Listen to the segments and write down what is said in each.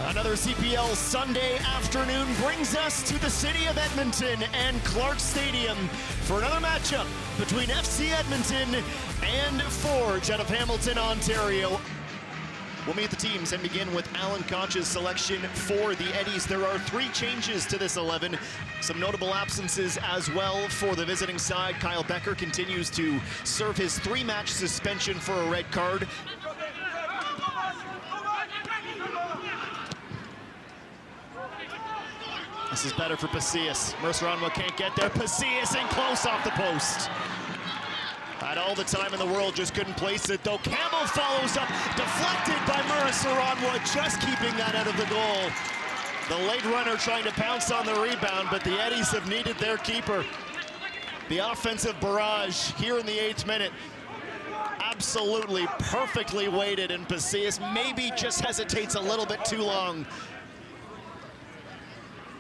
Another CPL Sunday afternoon brings us to the city of Edmonton and Clark Stadium for another matchup between FC Edmonton and Forge out of Hamilton, Ontario. We'll meet the teams and begin with Alan Koch's selection for the Eddies. There are 3 changes to this 11. Some notable absences as well for the visiting side. Kyle Becker continues to serve his 3-match suspension for a red card. This is better for Pasillas. Merceranwa can't get there. Pasillas in close off the post. Had all the time in the world, just couldn't place it though. Campbell follows up, deflected by Merceranwa, just keeping that out of the goal. The late runner trying to pounce on the rebound, but the Eddies have needed their keeper. The offensive barrage here in the 8th minute. Absolutely perfectly weighted, and Pasillas maybe just hesitates a little bit too long.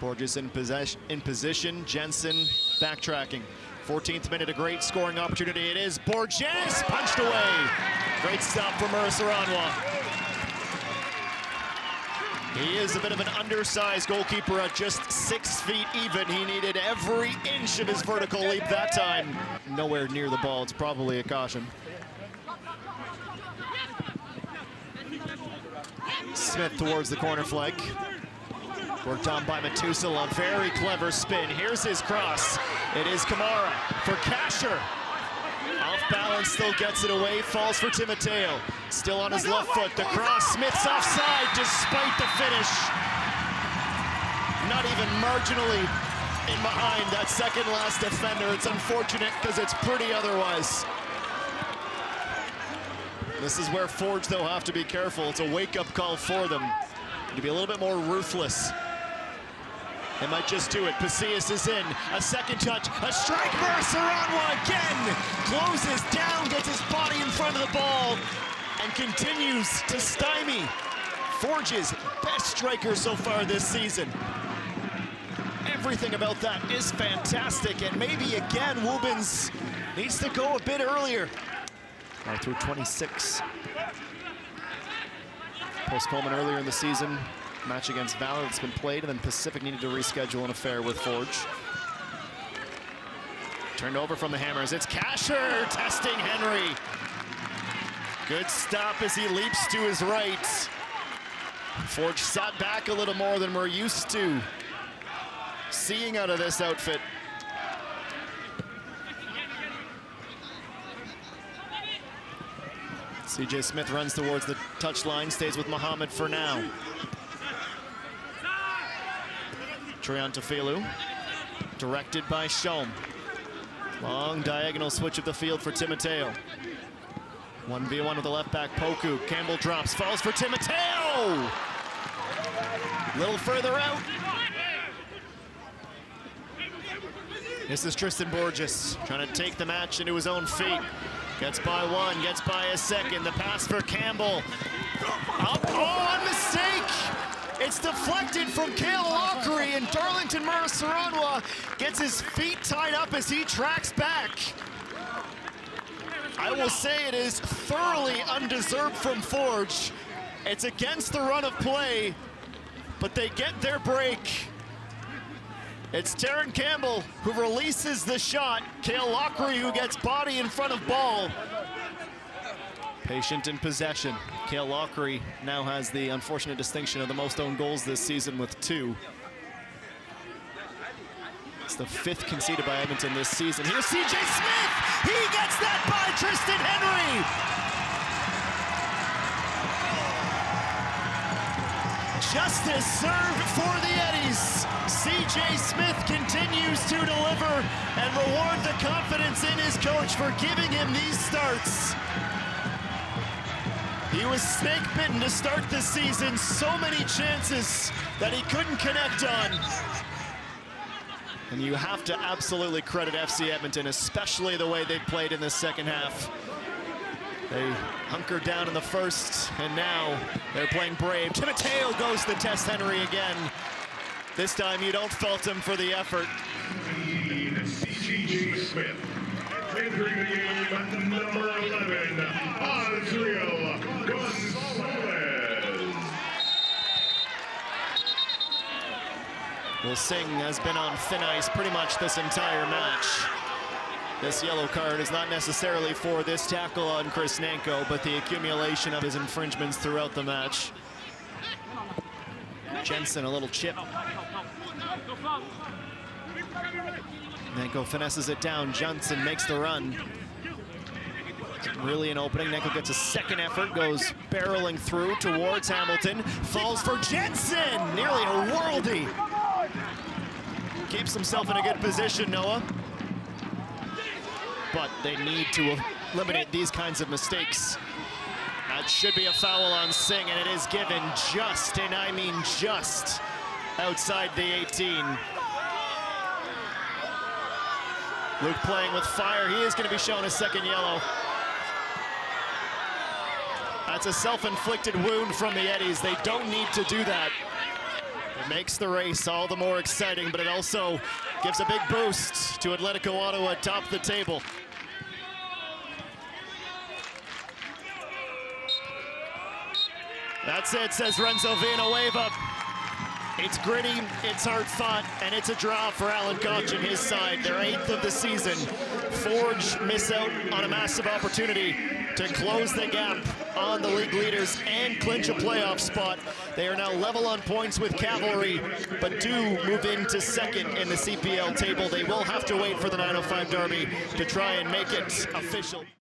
Borges in position, Jensen backtracking. 14th minute, a great scoring opportunity. It is Borges, punched away. Great stop from Merceranwa. He is a bit of an undersized goalkeeper at just 6 feet even. He needed every inch of his vertical leap that time. Nowhere near the ball, it's probably a caution. Smith towards the corner flag. Worked on by Matusala, very clever spin. Here's his cross. It is Kamara for Kasher. Off balance, still gets it away, falls for Timoteo. Still on his left foot, the cross, Smith's offside despite the finish. Not even marginally in behind that second last defender. It's unfortunate because it's pretty otherwise. This is where Forge, though, have to be careful. It's a wake-up call for them. To be a little bit more ruthless. They might just do it. Pasillas is in. A second touch. A strike. Merceranwa again. Closes down, gets his body in front of the ball, and continues to stymie Forge's best striker so far this season. Everything about that is fantastic, and maybe again, Woobens needs to go a bit earlier. Right through 26. Postponement earlier in the season. Match against Valor that's been played, and then Pacific needed to reschedule an affair with Forge. Turned over from the Hammers. It's Kasher testing Henry. Good stop as he leaps to his right. Forge sat back a little more than we're used to seeing out of this outfit. CJ Smith runs towards the touchline, stays with Muhammad for now. Triantafilou, directed by Shom. Long diagonal switch of the field for Timoteo. 1v1 with the left back, Poku. Campbell drops, falls for Timoteo! A little further out. This is Tristan Borges, trying to take the match into his own feet. Gets by one, gets by a second. The pass for Campbell. Up, oh, mistake! It's deflected from Cale Lockery, and Darlington Merceranwa gets his feet tied up as he tracks back. I will say it is thoroughly undeserved from Forge. It's against the run of play, but they get their break. It's Taron Campbell who releases the shot. Cale Lockery who gets body in front of ball. Patient in possession. Cale Lockery now has the unfortunate distinction of the most own goals this season with 2. It's the 5th conceded by Edmonton this season. Here's CJ Smith! He gets that by Tristan Henry! Justice served for the Eddies. CJ Smith continues to deliver and reward the confidence in his coach for giving him these starts. He was snake-bitten to start this season. So many chances that he couldn't connect on. And you have to absolutely credit FC Edmonton, especially the way they played in the second half. They hunkered down in the first, and now they're playing brave. Timoteo goes to test Henry again. This time you don't fault him for the effort. CJ Smith, entering the game at number 11, Azriel Gonzalez. Well, Singh has been on thin ice pretty much this entire match. This yellow card is not necessarily for this tackle on Chris Nanko, but the accumulation of his infringements throughout the match. Jensen, a little chip. Nanko finesses it down. Jensen makes the run. Really an opening. Nanko gets a second effort, goes barreling through towards Hamilton. Falls for Jensen! Nearly a worldie. Keeps himself in a good position, Noah. But they need to eliminate these kinds of mistakes. That should be a foul on Singh, and it is given just, and I mean just, outside the 18. Luke playing with fire. He is going to be shown a second yellow. That's a self-inflicted wound from the Eddies. They don't need to do that. It makes the race all the more exciting, but it also gives a big boost to Atletico Ottawa atop the table. That's it, says Renzo Villanueva. It's gritty, it's hard fought, and it's a draw for Alan Koch and his side. Their 8th of the season. Forge miss out on a massive opportunity to close the gap on the league leaders and clinch a playoff spot. They are now level on points with Cavalry, but do move into second in the CPL table. They will have to wait for the 905 Derby to try and make it official.